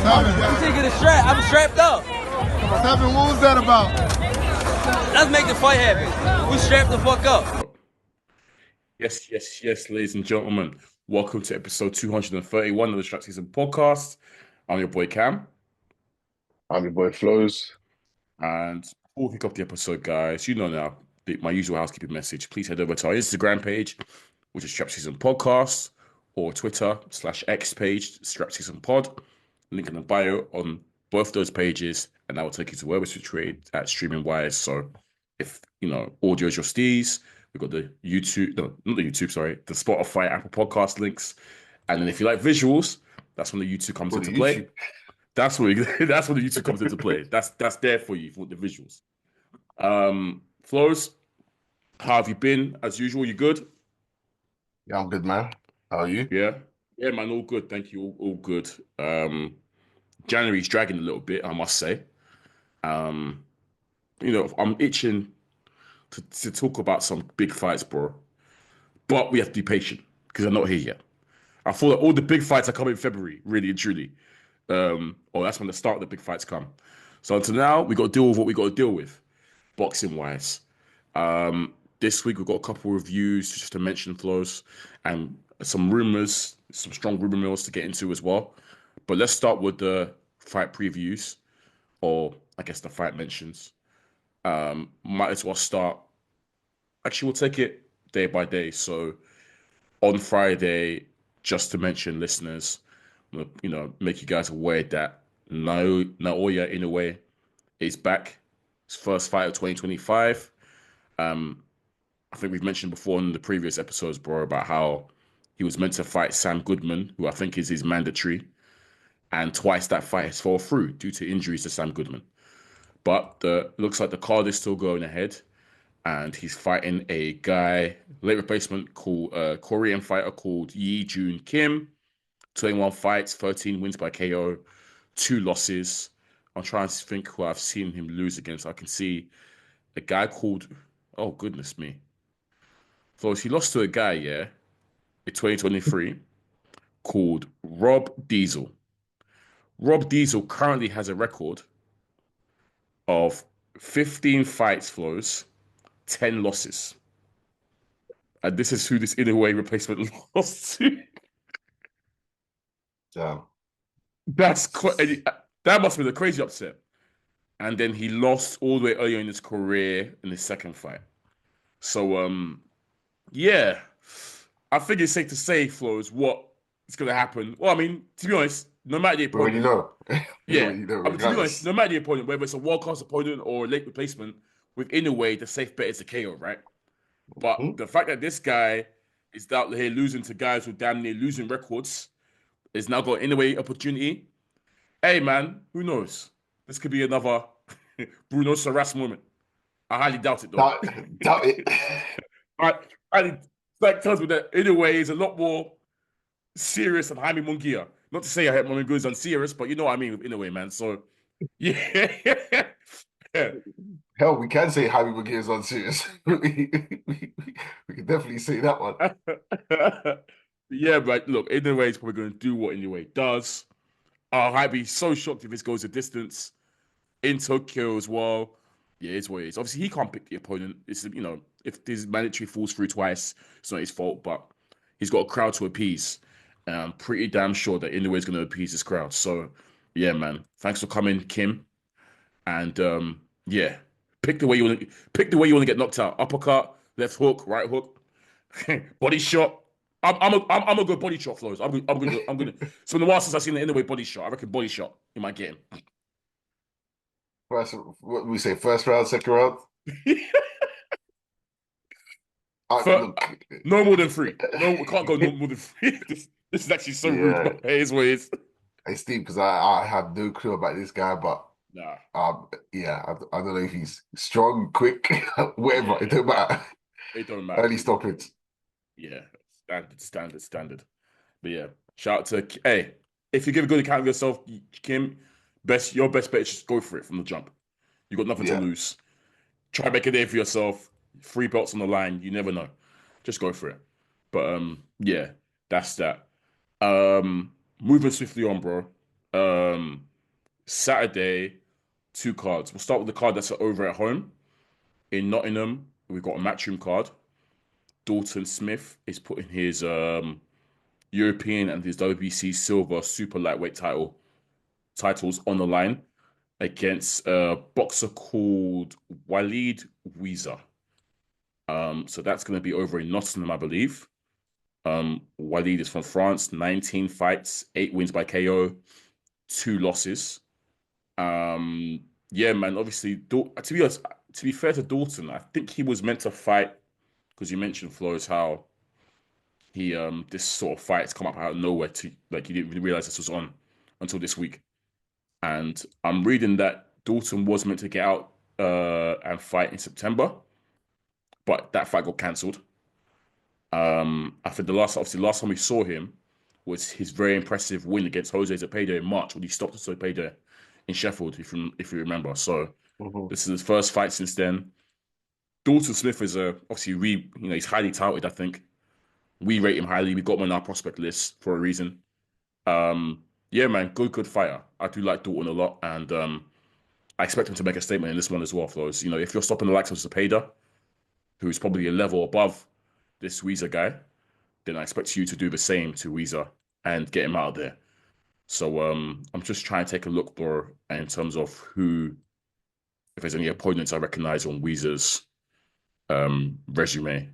I'm taking a strap. I'm strapped up. Seven, what was that about? Let's make the fight happen. We strapped the fuck up. Yes, ladies and gentlemen. Welcome to episode 231 of the SZN Podcast. I'm your boy Kam. I'm your boy Flowz. And before we kick off the episode, guys, you know now, my usual housekeeping message. Please head over to our Instagram page, which is SZN Podcast, or Twitter/X page, SZN Pod. Link in the bio on both those pages, and that will take you to where we trade at Streaming Wise. So if, audio is your steez, we've got the YouTube, no, not the YouTube, sorry, the Spotify, Apple Podcast links. And then if you like visuals, that's when the YouTube comes into play. That's when the YouTube comes into play. That's there for you for the visuals. Flowz, how have you been? As usual, you good? Yeah, I'm good, man. How are you? Yeah, man, all good. Thank you. All good. January's dragging a little bit, I must say. I'm itching to talk about some big fights, bro. But we have to be patient because they're not here yet. I thought that all the big fights are coming in February, really and truly. Or that's when the start of the big fights come. So until now, we got to deal with what we got to deal with, boxing-wise. This week, we've got a couple of reviews just to mention, Flowz, and some rumors, some strong rumor mills to get into as well. But let's start with the fight previews, or I guess the fight mentions. Might as well start. Actually, we'll take it day by day. So on Friday, just to mention, listeners, make you guys aware that Naoya Inoue is back. His first fight of 2025. I think we've mentioned before in the previous episodes, bro, about how he was meant to fight Sam Goodman, who I think is his mandatory. And twice that fight has fallen through due to injuries to Sam Goodman. But looks like the card is still going ahead. And he's fighting a guy, late replacement, called Korean fighter called Yi Jun Kim. 21 fights, 13 wins by KO, 2 losses. I'm trying to think who I've seen him lose against. I can see a guy called, oh goodness me. So he lost to a guy, in 2023, called Rob Diesel. Rob Diesel currently has a record of 15 fights, Flowz, 10 losses. And this is who this Inoue replacement lost to. Damn. That must have been a crazy upset. And then he lost all the way earlier in his career in his second fight. So, I think it's safe to say, Flowz, what is going to happen. Well, I mean, to be honest, no matter the opponent. To be honest, no matter the opponent, whether it's a world-class opponent or a late replacement, with Inoue, the safe bet is a KO, right? But the fact that this guy is out here losing to guys with damn near losing records, is now got Inoue opportunity. Hey, man, who knows? This could be another Bruno Saras moment. I highly doubt it, though. Doubt it. Like tells me that Inoue is a lot more serious than Jaime Munguia. Not to say Jaime Munguia is unserious, but you know what I mean with Inoue, man. So, yeah. Hell, we can say Jaime Munguia is unserious. we can definitely say that one. Yeah, but look, Inoue is probably going to do what Inoue does. I'd be so shocked if this goes a distance in Tokyo as well. Yeah, it's what it is. Obviously, he can't pick the opponent. It's if this mandatory falls through twice, it's not his fault. But he's got a crowd to appease, and I'm pretty damn sure that Inoue is going to appease his crowd. So, yeah, man. Thanks for coming, Kim. And pick the way you want to get knocked out. Uppercut, left hook, right hook, body shot. I'm a good body shot, Flowz. I'm gonna. So in the while since I've seen the Inoue body shot, I reckon body shot you might get him. What do we say? First round, second round? No more than 3. No, we can't go no more than 3. This is actually so rude. It is what it is. It's deep because I have no clue about this guy, but nah. I don't know if he's strong, quick, whatever. It don't matter. It don't matter. Early stoppage. Yeah, standard. But yeah, shout out to if you give a good account of yourself, Kim, your best bet is just go for it from the jump. You got nothing to lose. Try make a day for yourself. 3 belts on the line. You never know. Just go for it. But that's that. Moving swiftly on, bro. Saturday, two cards. We'll start with the card that's over at home. In Nottingham, we've got a matchroom card. Dalton Smith is putting his European and his WBC silver super lightweight titles on the line against a boxer called Ouizza. So that's going to be over in Nottingham, I believe. Walid is from France, 19 fights, 8 wins by KO, 2 losses. Yeah, man. Obviously, to be honest, to be fair to Dalton, I think he was meant to fight because you mentioned Flowz how he this sort of fights come up out of nowhere to like you didn't really realize this was on until this week. And I'm reading that Dalton was meant to get out and fight in September, but that fight got cancelled. I think the last time we saw him was his very impressive win against Jose Zepeda in March when he stopped Zepeda in Sheffield, if you remember. So this is his first fight since then. Dalton Smith is obviously he's highly touted. I think we rate him highly. We got him on our prospect list for a reason. Yeah, man, good fighter. I do like Dalton a lot, and I expect him to make a statement in this one as well, Flowz. You know, if you're stopping the likes of Zepeda, who's probably a level above this Ouizza guy, then I expect you to do the same to Ouizza and get him out of there. So I'm just trying to take a look, bro, in terms of if there's any opponents I recognize on Ouizza's resume.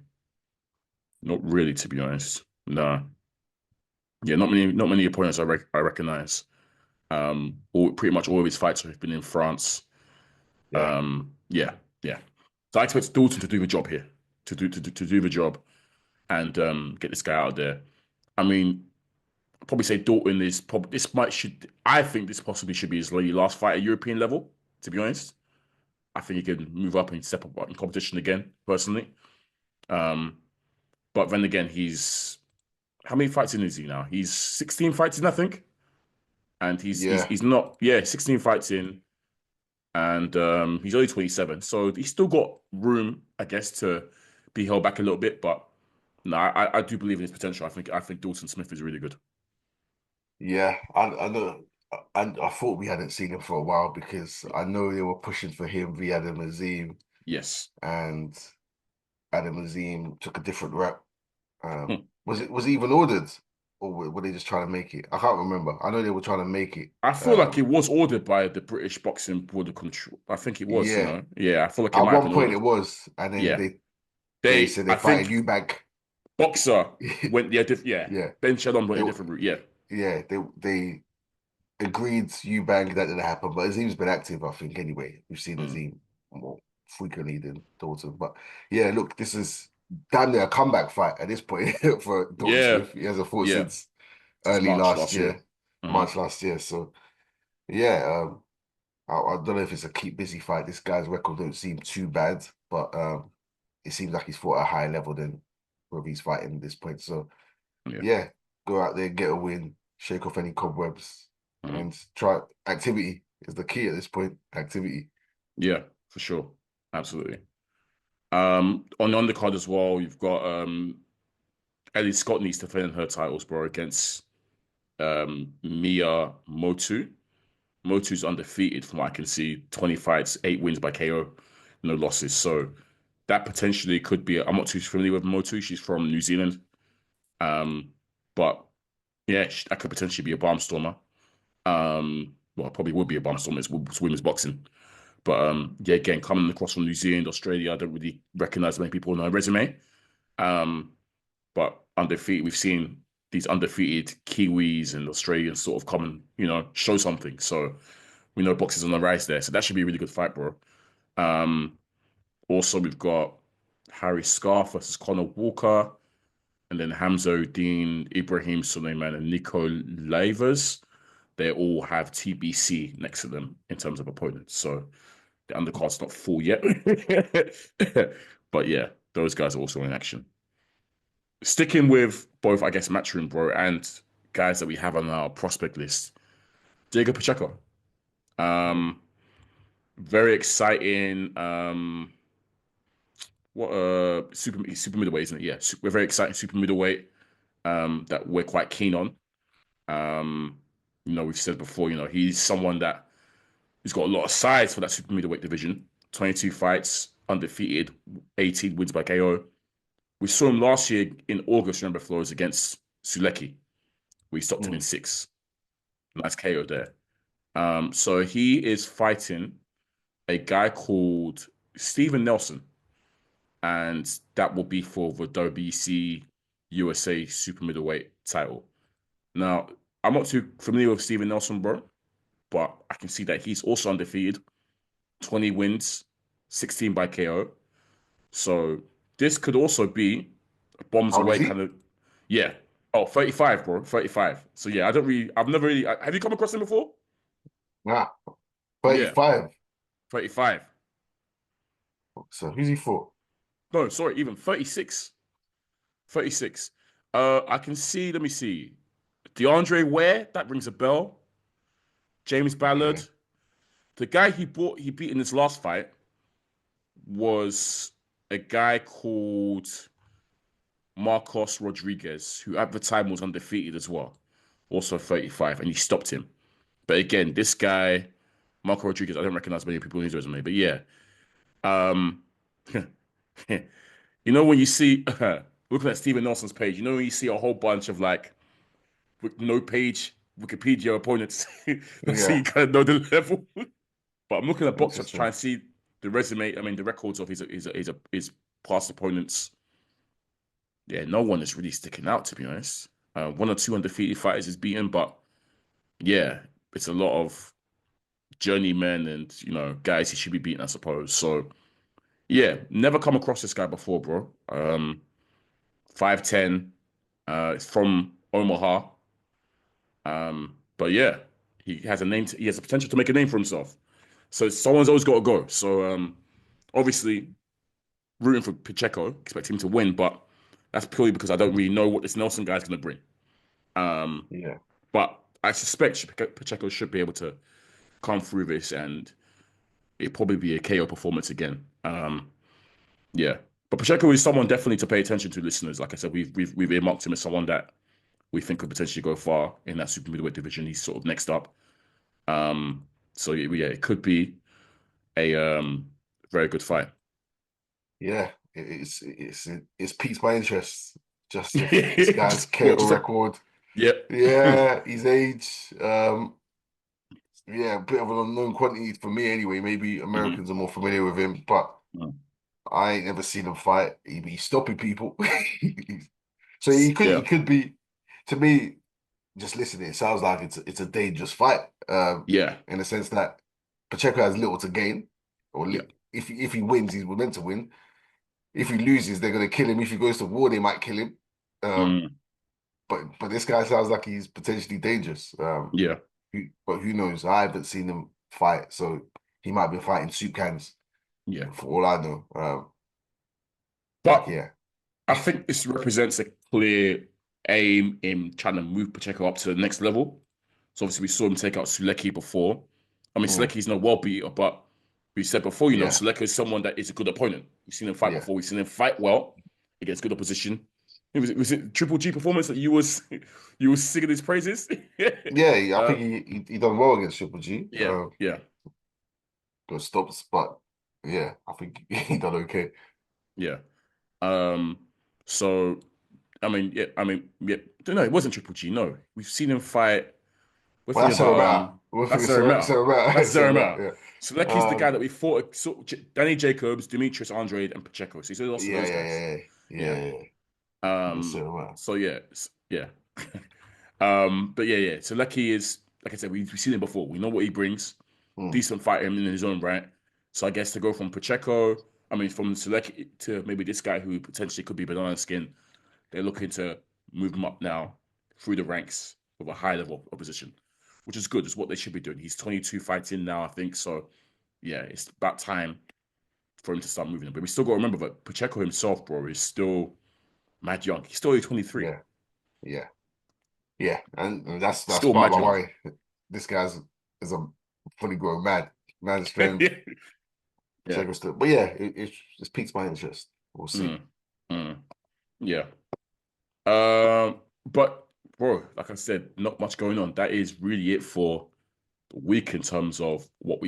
Not really, to be honest. No. Yeah, not many opponents I recognize. Pretty much all of his fights have been in France. Yeah. Yeah. So I expect Dalton to do the job here, to do the job, and get this guy out of there. I mean, I'd probably say Dalton is probably I think this possibly should be his last fight at European level. To be honest, I think he can move up and step up in competition again. Personally, but then again, how many fights in is he now? He's 16 fights in, I think, and he's not 16 fights in, and he's only 27, so he's still got room, I guess, to be held back a little bit. But no, I do believe in his potential. I think Dalton Smith is really good. Yeah, I know. I thought we hadn't seen him for a while because I know they were pushing for him via Adam Azim, Yes. and Adam Azim took a different rep. Hmm. Was it even ordered, or were they just trying to make it? I can't remember. I know they were trying to make it. I feel like it was ordered by the British Boxing Board of Control. I think it was, Yeah, Yeah, I feel like it at might have one been point it ordered. was, and then Yeah. they said I they're fighting think Eubank. Boxer went, yeah. Yeah, Ben Shalom went a different route, yeah. yeah. They agreed Eubank that didn't happen, but Azim's been active, I think. Anyway, we've seen Mm. Azim more frequently than Dalton. But yeah, look, this is damn near a comeback fight at this point for Dalton Yeah, Smith. He hasn't fought yeah. since Since early March last last year. year, Mhm. March last year. So yeah, I don't know if it's a keep busy fight. This guy's record don't seem too bad, but it seems like he's fought at a higher level than wherever he's fighting at this point. So Yeah. yeah, go out there, get a win, shake off any cobwebs, Mhm. and try activity is the key at this point. Activity. Yeah, for sure. Absolutely. On the undercard as well, you've got Ellie Scott needs to defend her titles, bro, against Mia Motu. Motu's undefeated from what I can see, 20 fights, 8 wins by KO, no losses. So that potentially could be. I'm not too familiar with Motu. She's from New Zealand. But yeah, that could potentially be a barnstormer. Well, it probably would be a barnstormer. It's women's boxing. But yeah, again, coming across from New Zealand, Australia, I don't really recognize many people on her resume. But undefeated, we've seen these undefeated Kiwis and Australians sort of come and, show something. So we know boxing's on the rise there. So that should be a really good fight, bro. Also, we've got Harry Scarf versus Conor Walker, and then Hamza Dean, Ibrahim Suleiman, and Nico Lavers. They all have TBC next to them in terms of opponents. So the undercard's not full yet. But yeah, those guys are also in action. Sticking with both, I guess, Matchroom Bro and guys that we have on our prospect list, Diego Pacheco. Very exciting. What super middleweight, isn't it? Yeah, we're very exciting super middleweight that we're quite keen on. We've said before, he's someone that he's got a lot of size for that super middleweight division. 22 fights, undefeated, 18 wins by KO. We saw him last year in August, remember, Flowz, against Sulecki. We stopped him in 6. Nice KO there. So he is fighting a guy called Steven Nelson, and that will be for the WBC USA super middleweight title. Now, I'm not too familiar with Steven Nelson, bro, but I can see that he's also undefeated, 20 wins, 16 by KO. So this could also be a bombs How old is away he? kind of, yeah. Oh, 35, bro, 35. So yeah, I've never really, have you come across him before? Nah, Yeah, 35. 35. So who's he for? No, sorry, even 36. 36. I can see, let me see. DeAndre Ware, that rings a bell. James Ballard. Okay. The guy he beat in his last fight was a guy called Marcos Rodriguez, who at the time was undefeated as well, also 35, and he stopped him. But again, this guy, Marco Rodriguez, I don't recognize many people in his resume, but yeah. Um, when you see looking at Steven Nelson's page, when you see a whole bunch of like with no page Wikipedia opponents, that's how Yeah, you kind of know the level. But I'm looking at boxers to try interesting. and see the resume. I mean, the records of his past opponents. Yeah, no one is really sticking out, to be honest. One or two undefeated fighters is beaten, but yeah, it's a lot of journeymen and guys he should be beating, I suppose. So yeah, never come across this guy before, bro. 5'10", it's from Omaha. But yeah, he has he has the potential to make a name for himself. So someone's always got to go. So obviously rooting for Pacheco, expect him to win, but that's purely because I don't really know what this Nelson guy's going to bring. Um, Yeah, but I suspect Pacheco should be able to come through this, and it'll probably be a KO performance again. Yeah, but Pacheco is someone definitely to pay attention to, listeners. Like I said, we've earmarked him as someone that we think could potentially go far in that super middleweight division. He's sort of next up. So yeah, it could be a very good fight. yeah. It's piqued my interest. Just this guy's Just what? KO Just like record. yeah, Yeah, his age. Yeah, a bit of an unknown quantity for me anyway. Maybe Mhm. Americans are more familiar with him, but Mhm. I ain't never seen him fight. He be stopping people. So he could Yeah, he could be, to me, just listening, it sounds like it's a dangerous fight. yeah, In the sense that Pacheco has little to gain, or yeah. if he wins, he's meant to win. If he loses, they're gonna kill him. If he goes to war, they might kill him. Um, Mm, but this guy sounds like he's potentially dangerous. yeah, But who knows? I haven't seen him fight, so he might be fighting soup cans yeah. for all I know. But But yeah, I think this represents a clear aim in trying to move Pacheco up to the next level. So obviously we saw him take out Sulecki before. I mean, mm, Sulecki's no world beater, but we said before, yeah, Sulecki is someone that is a good opponent. We've seen him fight yeah, before. We've seen him fight well against good opposition. Was it Triple G performance that you was you was singing his praises? yeah. I think uh, he done well against Triple G. yeah, yeah, Got stops, but yeah, I think he done okay. yeah. Um, so yeah. No, it wasn't Triple G. No, we've seen him fight. We're Well, thinking that's so about about. We're that's thinking Zaramel. so about That's so about. Zaramel. Yeah. So Lecky's the guy that we fought. So Danny Jacobs, Demetrius Andrade, and Pacheco. So he's lost to Yeah, those yeah, guys. yeah, yeah, Yeah. yeah, yeah. Yes, Um. so about. So yeah, yeah. But yeah. So Lecky is like I said, we've seen him before. We know what he brings. Mm, Decent fighter in his own right. So I guess to go from Pacheco, I mean from Selecki to maybe this guy who potentially could be banana skin, they're looking to move him up now through the ranks with a high level of opposition, which is good. It's what they should be doing. He's 22 fights in now, I think. So yeah, it's about time for him to start moving. But we still got to remember that Pacheco himself, bro, is still mad young. He's still only 23. yeah, yeah, yeah. And that's Still part of mad my young. worry. This guy's is a fully grown man's strength. Yeah. Yeah. Check still, but yeah, it's piqued my interest. We'll see. Mm. Mm. Yeah. But bro, like I said, not much going on. That is really it for the week in terms of what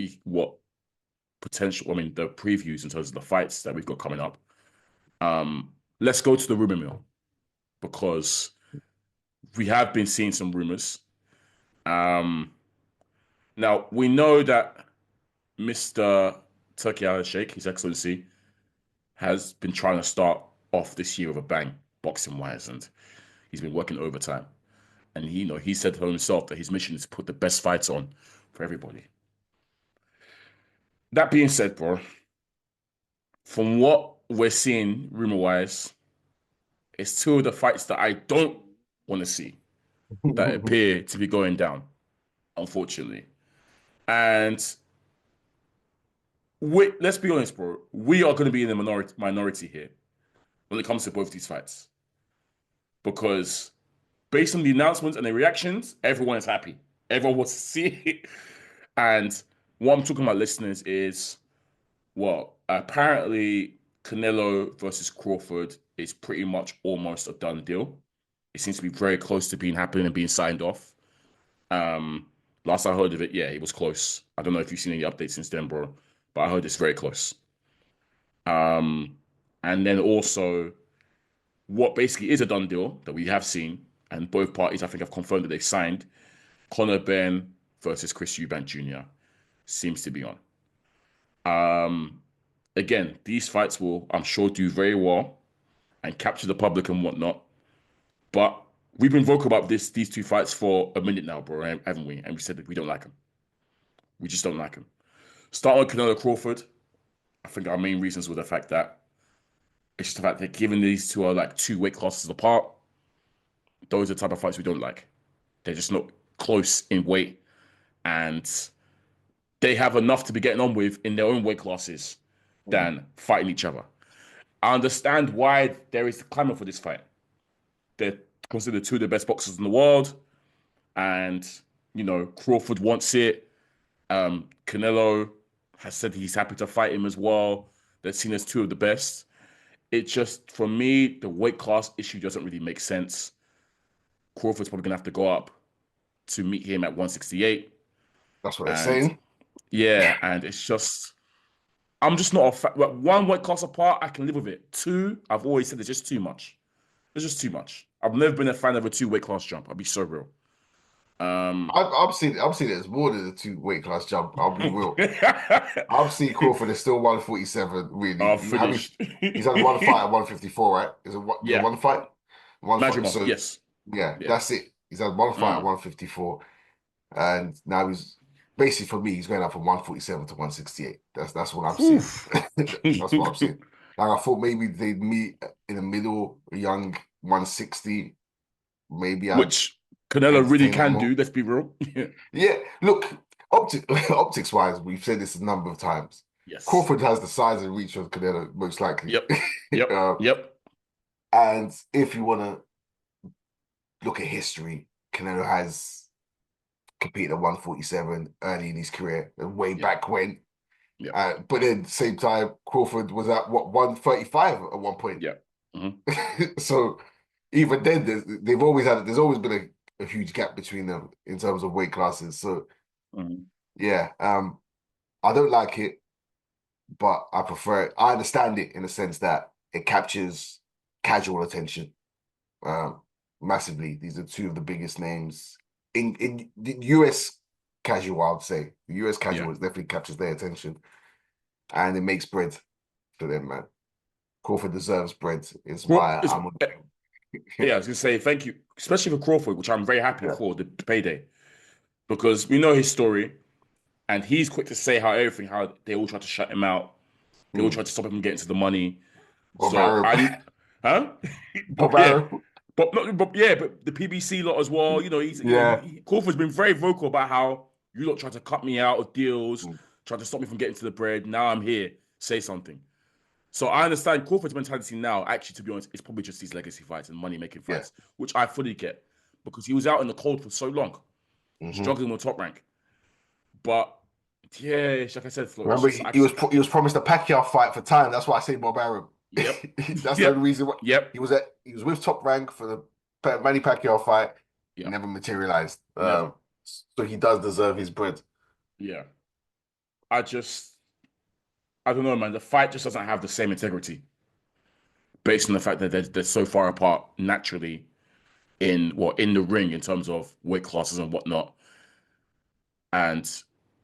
potential. I mean, the previews in terms of the fights that we've got coming up. Let's go to the rumor mill because we have been seeing some rumors. Now we know that Mr. Turkey Al-Sheikh, His Excellency, has been trying to start off this year with a bang, boxing wise, and he's been working overtime. And he said to himself that his mission is to put the best fights on for everybody. That being said, bro, from what we're seeing rumor-wise, it's two of the fights that I don't want to see that appear to be going down, unfortunately. And let's be honest, bro, we are going to be in the minority here when it comes to both these fights. Because based on the announcements and the reactions, everyone is happy. Everyone wants to see it. And what I'm talking about, listeners, is, well, apparently Canelo versus Crawford is pretty much almost a done deal. It seems to be very close to being happening and being signed off. Last I heard of it, yeah, it was close. I don't know if you've seen any updates since then, bro, but I heard it's very close. And then also, what basically is a done deal that we have seen, and both parties, I think, have confirmed that they've signed, Canelo&Benn versus Chris Eubank Jr. seems to be on. Again, these fights will, I'm sure, do very well and capture the public and whatnot. But we've been vocal about these two fights for a minute now, bro, haven't we? And we said that we don't like them. We just don't like them. Start on Canelo Crawford. I think our main reasons were the fact that it's just the fact that given these two are like 2 weight classes apart, those are the type of fights we don't like. They're just not close in weight, and they have enough to be getting on with in their own weight classes than fighting each other. I understand why there is clamor for this fight. They're considered two of the best boxers in the world, and Crawford wants it. Canelo has said he's happy to fight him as well. They're seen as two of the best. It just, for me, the weight class issue doesn't really make sense. Crawford's probably gonna have to go up to meet him at 168. That's what they're saying. Yeah, and it's just, I'm just not a fan. One weight class apart, I can live with it. Two, I've always said it's just too much. It's just too much. I've never been a fan of a 2 weight class jump. I'll be so real. I've seen it as more than a 2 weight class jump. I'll be real. I've seen Crawford is still 147. Really, he's had one fight at 154, right? Is it one fight? One fight. So, yes. Yeah, that's it. He's had one fight at 154, and now he's basically, for me, he's going up from 147 to 168. That's what I'm seeing. That's what I'm seeing. Like, I thought maybe they'd meet in the middle, a young 160, maybe. Which Canelo really can do, let's be real. Yeah, look, optics-wise, we've said this a number of times. Yes. Crawford has the size and reach of Canelo, most likely. Yep. Yep. And if you want to look at history, Canelo has competed at 147 early in his career, and way back when. But then at the same time, Crawford was at 135 at one point. Yeah. Mm-hmm. So even then, there's always been a huge gap between them in terms of weight classes. So yeah, I don't like it, but I prefer it. I understand it in the sense that it captures casual attention massively. These are two of the biggest names in the US casual, I would say. The US casual definitely captures their attention, and it makes bread for them, man. Crawford deserves bread. It's why I'm on. Yeah, I was going to say thank you, especially for Crawford, which I'm very happy for the payday, because we know his story, and he's quick to say how they all tried to shut him out, they all tried to stop him from getting to the money. But the PBC lot as well. Crawford's been very vocal about how you lot tried to cut me out of deals, tried to stop me from getting to the bread. Now I'm here. Say something. So I understand Crawford's mentality now, actually, to be honest, it's probably just these legacy fights and money-making fights, which I fully get, because he was out in the cold for so long, struggling with Top Rank. But, yeah, like I said, Flo, remember, he was promised a Pacquiao fight for time. That's why I say Bob Arum. Yep. That's the only reason why. He was with Top Rank for the Manny Pacquiao fight. Yeah. Never materialized. Never. So he does deserve his bread. Yeah. I don't know, man. The fight just doesn't have the same integrity based on the fact that they're so far apart naturally in the ring in terms of weight classes and whatnot. And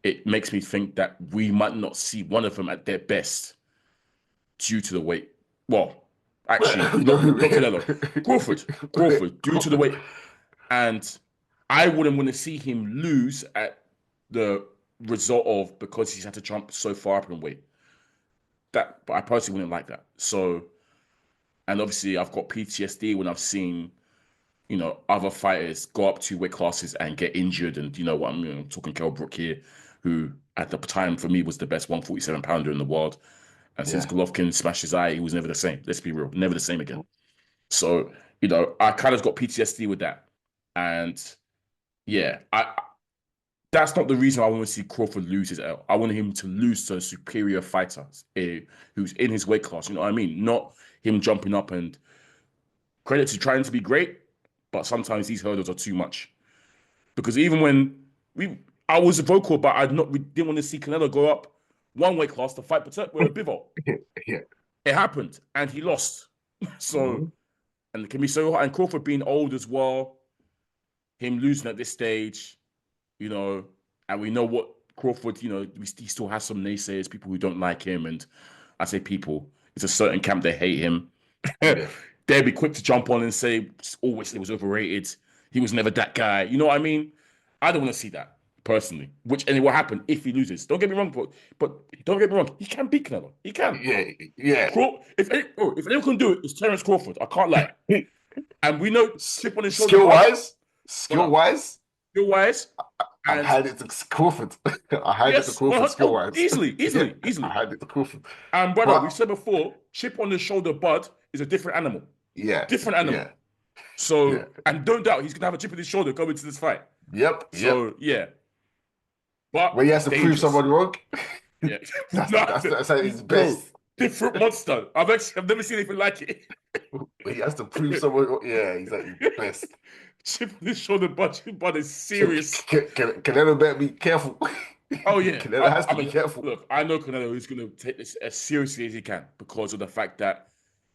it makes me think that we might not see one of them at their best due to the weight. Well, actually, not Canelo. Crawford, due to the weight. And I wouldn't want to see him lose at the result of because he's had to jump so far up in weight. But I personally wouldn't like that. So, and obviously I've got PTSD when I've seen, other fighters go up 2 weight classes and get injured. And you know what, I'm talking Kell Brook here, who at the time for me was the best 147 pounder in the world. And since Golovkin smashed his eye, he was never the same. Let's be real, never the same again. So, I kind of got PTSD with that. And yeah, that's not the reason I want to see Crawford lose his L. I want him to lose to a superior fighter who's in his weight class. You know what I mean? Not him jumping up and credit to trying to be great, but sometimes these hurdles are too much. Because even when I was vocal about we didn't want to see Canelo go up 1 weight class to fight with Bivol. Yeah. It happened, and he lost. So, and it can be so hard. And Crawford being old as well, him losing at this stage, and we know what Crawford, he still has some naysayers, people who don't like him. And I say people, it's a certain camp, they hate him. Yeah. They'll be quick to jump on and say, always, it was overrated. He was never that guy. You know what I mean? I don't want to see that, personally. And it will happen if he loses. Don't get me wrong, but don't get me wrong. He can beat Canelo. He can. Yeah. If anyone can do it, it's Terence Crawford. I can't lie. And we know chip on his shoulder. Skill-wise. I had it to Crawford. I had it to Crawford skill-wise. Easily. I had it to Crawford. And brother, we said before, chip on the shoulder Bud is a different animal. Yeah. Different animal. Yeah. So, and don't doubt, he's going to have a chip on his shoulder going into this fight. Yep. So, yeah. But when he has to prove someone wrong, yeah. that's his best. Different monster. I've never seen anything like it. But he has to prove someone wrong. Yeah, he's like the best. Chip on his shoulder, but is serious. Canelo better be careful. Oh, yeah. Canelo has to be careful. Look, I know Canelo is going to take this as seriously as he can because of the fact that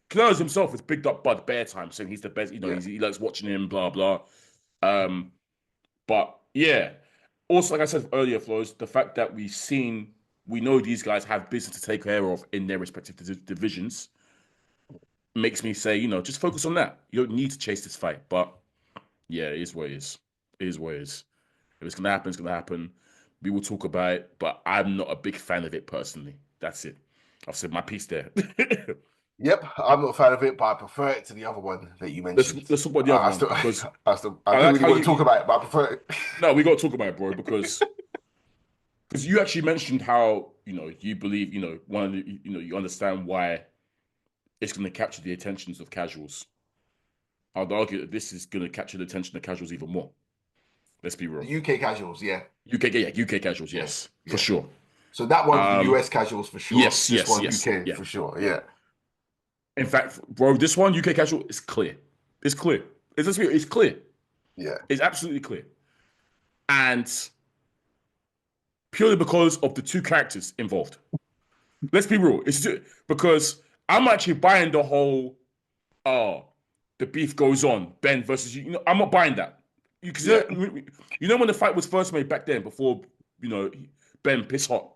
Canelo himself has picked up Bud bare time, saying he's the best. He likes watching him, blah, blah. But, yeah. Also, like I said earlier, Flowz, the fact that we know these guys have business to take care of in their respective divisions makes me say, just focus on that. You don't need to chase this fight. But, yeah, it is what it is. It is what it is. If it's going to happen, it's going to happen. We will talk about it, but I'm not a big fan of it personally. That's it. I've said my piece there. Yep, I'm not a fan of it, but I prefer it to the other one that you mentioned. Let's talk about the other one. Because I don't really want to talk about it, but I prefer it. No, we got to talk about it, bro, because you actually mentioned how, you believe, you understand why it's going to capture the attentions of casuals. I'd argue that this is going to capture the attention of casuals even more. Let's be real. The UK casuals, yeah. UK casuals, yes, for sure. So that one for the US casuals for sure. Yes. UK for sure, yeah. In fact, bro, this one, UK casual, is clear. It's clear. It's clear. Yeah. It's absolutely clear. And purely because of the 2 characters involved. Let's be real. It's because I'm actually buying the whole, the beef goes on, Ben versus you. I'm not buying that. Because when the fight was first made back then, before, Ben piss hot.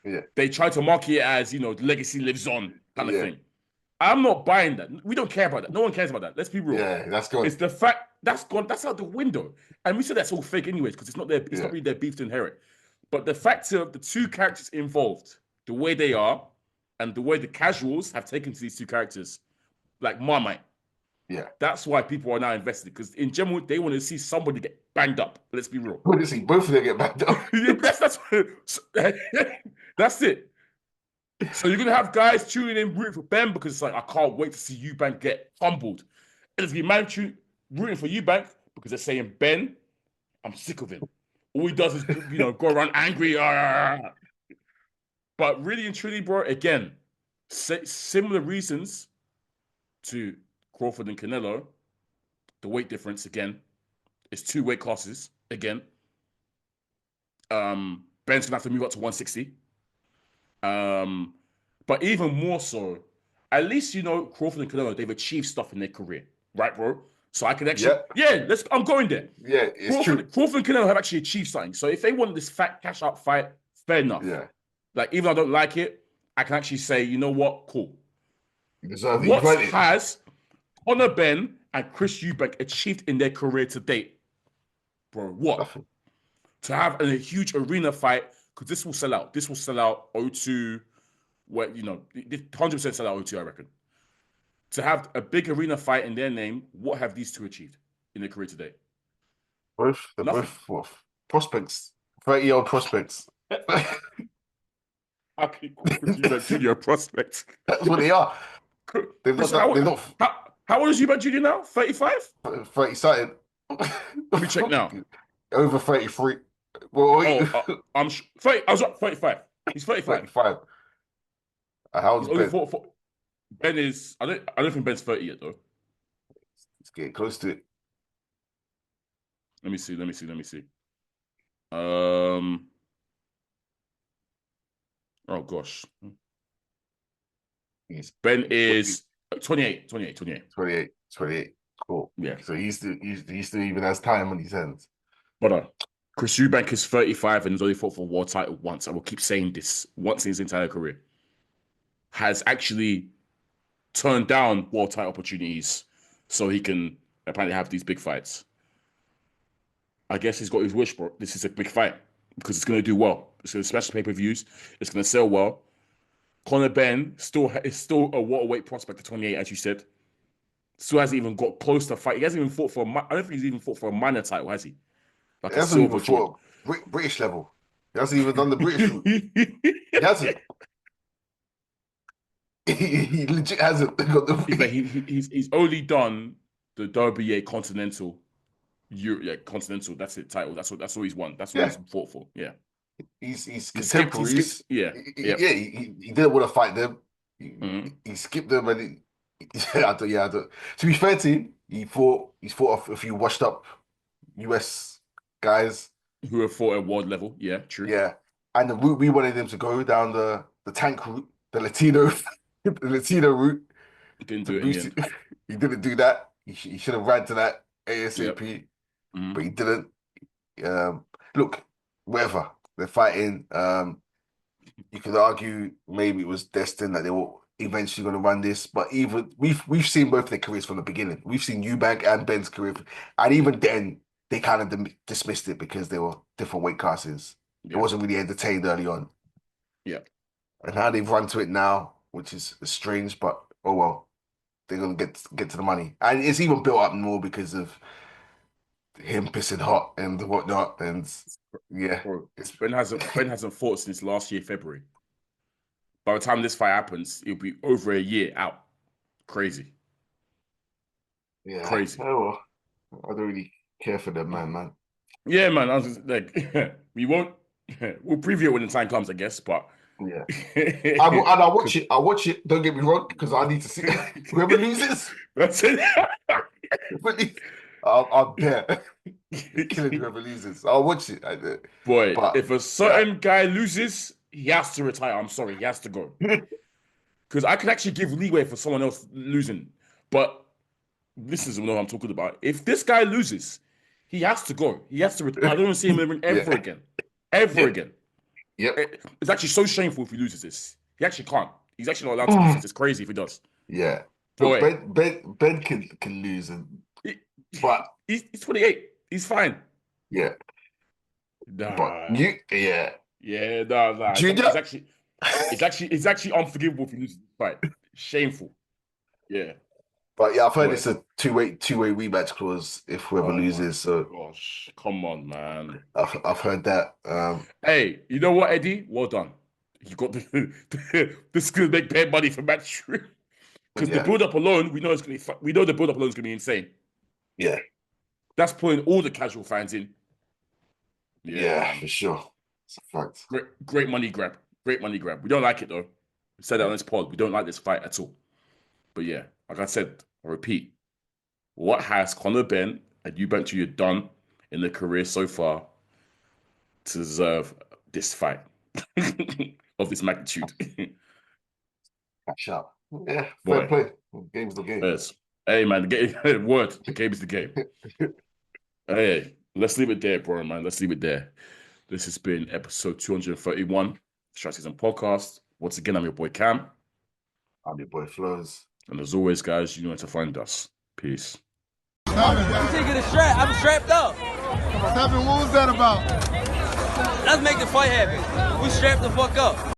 Yeah. They tried to market it as, the legacy lives on kind of thing. I'm not buying that. We don't care about that. No one cares about that. Let's be real. Yeah, that's gone. It's the fact that's gone. That's out the window. And we said that's all fake anyways, because it's not not really their beef to inherit. But the fact of the 2 characters involved, the way they are, and the way the casuals have taken to these 2 characters, like Marmite. Yeah. That's why people are now invested. Because in general, they want to see somebody get banged up. Let's be real. Want to see both of them get banged up. That's it. So you're going to have guys tuning in rooting for Ben because it's like, I can't wait to see Eubank get humbled. And there's going to be man rooting for Eubank because they're saying, Ben, I'm sick of him. All he does is, go around angry. But really and truly, bro, again, similar reasons to Crawford and Canelo. The weight difference, again, It's 2 weight classes again. Ben's gonna have to move up to 160. But even more so, at least Crawford and Canelo, they've achieved stuff in their career, right, bro? So I can actually, I'm going there. Yeah, it's true. Crawford and Canelo have actually achieved something. So if they want this fat cash out fight, fair enough. Yeah. Like, even though I don't like it, I can actually say, you know what? Cool. What has Ben and Chris Eubank achieved in their career to date? Bro, what? Nothing. To have a huge arena fight, because this will sell out. This will sell out O2, where, 100% sell out O2, I reckon. To have a big arena fight in their name, what have these two achieved in their career to date? They're both prospects, 30-year-old prospects. How can you call Chris Eubank Jr. a prospect? That's what they are. How old is Eubank Jr. now? 35? 30 something. Let me check now. Over 33. Well, I'm 30. I was up 35. He's 35. 35. How old is Ben? Ben is. I don't think Ben's 30 yet though. It's getting close to it. Let me see. Oh gosh. Ben is 28. 28. Cool. Yeah. So he still even has time on his hands. But Chris Eubank is 35 and has only fought for a world title once. I will keep saying this once in his entire career. Has actually turned down world title opportunities so he can apparently have these big fights. I guess he's got his wish, bro. This is a big fight because it's going to do well. It's going to smash pay-per-views. It's going to sell well. Ben is still a welterweight prospect at 28, as you said. Still hasn't even got close to fight. He hasn't even fought for I don't think he's even fought for a minor title, has he? Like he hasn't even fought British level. He hasn't even done the British route. He hasn't. He legit hasn't got the. He's only done the WBA Continental, Continental. That's it. Title. That's all he's won. That's what he's fought for. Yeah. He's contemporaries. He didn't want to fight them. He skipped them and I don't. To be fair to him, he's fought a few washed up US guys who have fought at world level. Yeah, true. Yeah, and the route we wanted him to go down the tank route, the Latino route. He didn't do it. He didn't do that. He should have ran to that ASAP, but he didn't. Look, whatever they're fighting. You could argue maybe it was destined that they were eventually going to run this, but even we've seen both their careers from the beginning. We've seen Eubank and Ben's career, and even then they kind of dismissed it because they were different weight classes. It wasn't really entertained early on. Yeah, and how they've run to it now, which is strange, but oh well, they're gonna get to the money, and it's even built up more because of him pissing hot and whatnot, and Ben hasn't fought since last year February. By the time this fight happens, it'll be over a year out. Crazy. Yeah. Crazy. Oh, well, I don't really care for them, man. Yeah, man. I was just, like, we'll preview it when the time comes, I guess. But yeah, I'll watch it. I'll watch it. Don't get me wrong, because I need to see whoever loses. That's it. I'll bet killing whoever loses. I'll watch it. Boy, if a certain guy loses, he has to retire. I'm sorry, he has to go. Because I can actually give leeway for someone else losing. But this is what I'm talking about. If this guy loses, he has to go. He has to retire. I don't want to see him ever again. Again. Yep. It's actually so shameful if he loses this. He actually can't. He's actually not allowed to lose this. It's crazy if he does. Yeah. Boy. Ben can lose, but he's 28. He's fine. Yeah. Nah. But Yeah, nah. It's actually unforgivable if he loses this fight. Shameful. Yeah. But yeah, I've heard it's a two-way rematch clause if whoever loses. So gosh, come on, man. I've heard that. Hey, you know what, Eddie? Well done. You got this is gonna make bad money for match three. Because the build-up alone, we know the build-up alone is gonna be insane. Yeah. That's pulling all the casual fans in. Yeah, for sure. It's a fact. Great money grab. Great money grab. We don't like it though. We said that on this pod. We don't like this fight at all. But yeah, like I said, I repeat, what has Canelo&Benn and Eubank Jr. done in their career so far to deserve this fight of this magnitude. Catch up. Yeah, Boy. fair play. Game's the game. Yes. Hey, man, word. The game is the game. Hey, let's leave it there, bro, man. Let's leave it there. This has been episode 231, SZN Podcast. Once again, I'm your boy Kam. I'm your boy Flowz. And as always, guys, you know where to find us. Peace. I'm taking a strap. I'm strapped up. What was that about? Let's make the fight happen. We strapped the fuck up.